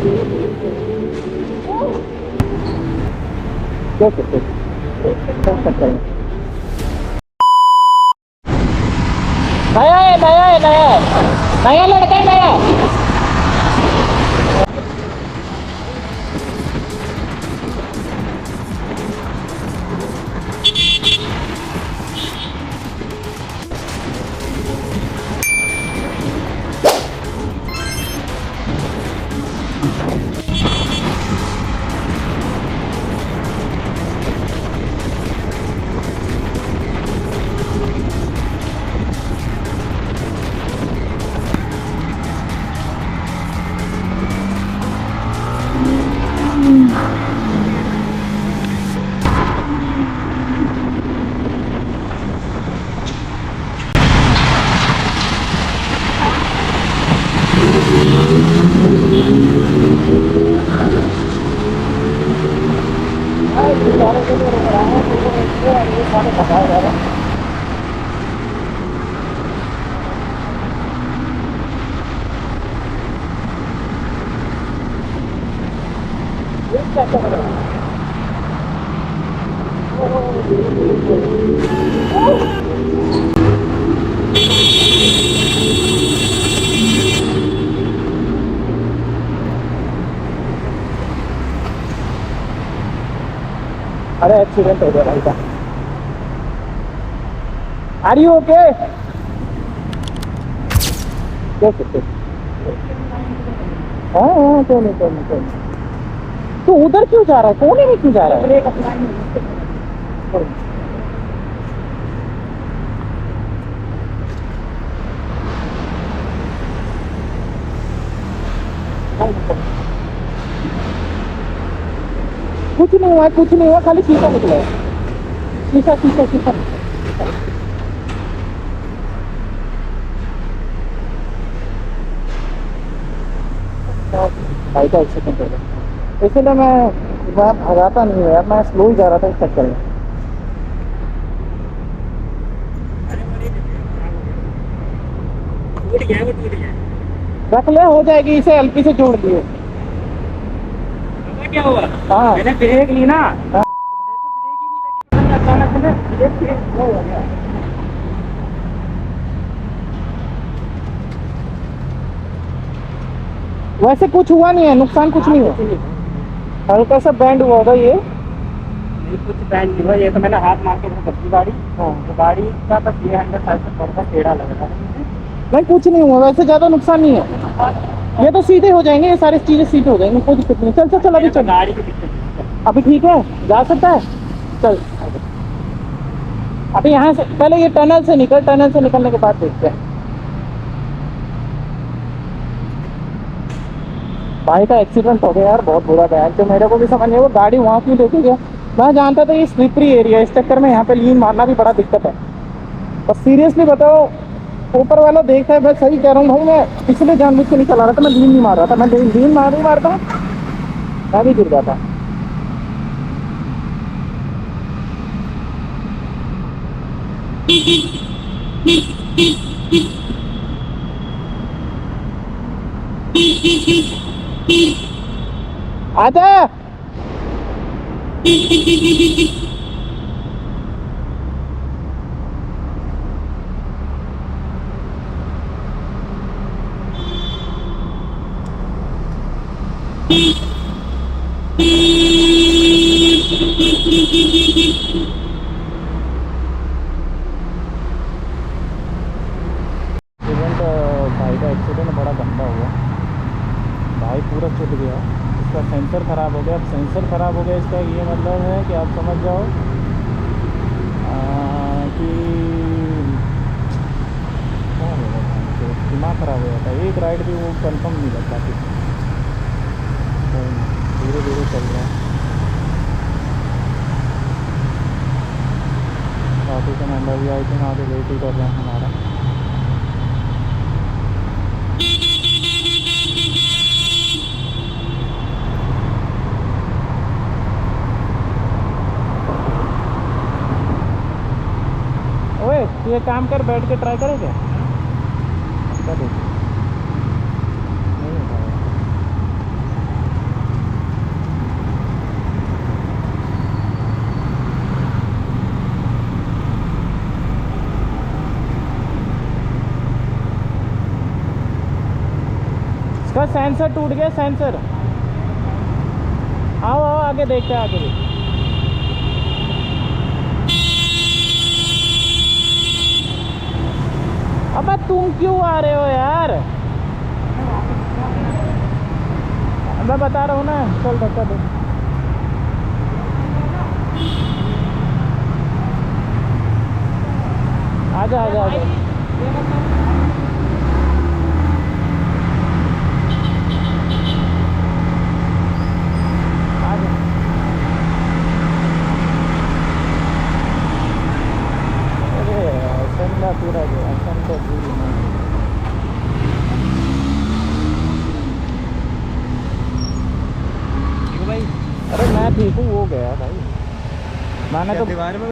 नया है, नया है, नया है, नया लड़का है, नया। अरे एक्सीडेंट हो गया भाई का। Are you okay? हाँ हाँ, कोई नहीं कोई नहीं कोई नहीं। तू उधर क्यों जा रहा है? कोने में क्यों जा रहा है? कुछ नहीं हुआ, कुछ नहीं हुआ, खाली शीशा निकला है। शीशा शीशा शीशा। भाई का एक्सीडेंट हो गया, इसलिए मैं भगाता नहीं है यार, मैं स्लो ही जा रहा था इस चक्कर में। रख ले, हो जाएगी, इसे एलपी से जोड़ दिए। क्या हुआ? हाँ मैंने ब्रेक ली ना, हाँ। ब्रेक ही नहीं लगी, पता नहीं अचानक से ब्रेक हो गया। वैसे कुछ हुआ नहीं है, नुकसान कुछ नहीं हुआ, हल्का सा बैंड हुआ होगा ये। नहीं कुछ बैंड नहीं हुआ, ये तो मैंने हाथ मार के दबी गाड़ी। हाँ तो गाड़ी का बस ये हैंडल साइड से थोड़ा सा टेढ़ा लग रहा है। नहीं कुछ नहीं हुआ, वैसे ज्यादा नुकसान नहीं है, ये तो सीधे हो जाएंगे, ये सारी चीजें सीधे हो जाएंगी, कोई दिक्कत नहीं। चल चल चल, अभी चल, गाड़ी की दिक्कत अभी ठीक है, जा सकता है, चल। अभी यहाँ से पहले ये टनल से निकल, टनल से निकलने के बाद देखते हैं। भाई का एक्सीडेंट हो गया यार, बहुत बुरा गया। तो मेरे को भी समझ नहीं, वो गाड़ी वहाँ क्यों लेके गया। मैं जानता था ये स्लिपरी एरिया, इस चक्कर में यहाँ पे लीन मारना भी बड़ा दिक्कत है। बस सीरियसली बताओ, ऊपर वाला देखता है, मैं सही कह रहा हूँ भाई, मैं इसलिए जानबूझ के नहीं चला रहा था, मैं लीन नहीं मार रहा था, मैं लीन मारता मैं भी गिर जाता। आजा भाई का एक्सीडेंट बड़ा गंदा हुआ, भाई पूरा छूट गया, इसका सेंसर ख़राब हो गया। अब सेंसर ख़राब हो गया, इसका ये मतलब है कि आप समझ जाओ कि क्या होगा, दिमाग ख़राब हो जाता है। एक राइड भी वो कंफर्म नहीं लगता, धीरे धीरे चल रहा है। काफ़ी का नंबर भी आई थी, आगे वेट ही कर रहे हैं हमारा। ओए तू ये काम कर, बैठ के ट्राई करें क्या? अच्छा देख, नहीं हो पाएगा। इसका सेंसर टूट गया, सेंसर। आओ आओ आगे देखते हैं, आगे देखते हैं। अबे तुम क्यों आ रहे हो यार? मैं बता रहा हूँ ना, चल धक्का दे। आजा आजा आजा। आजा। अरे संडा पूरा गया, संडा पूरी नहीं। भाई अरे मैं ठीक हूँ, वो गया भाई। मैंने तो दीवार में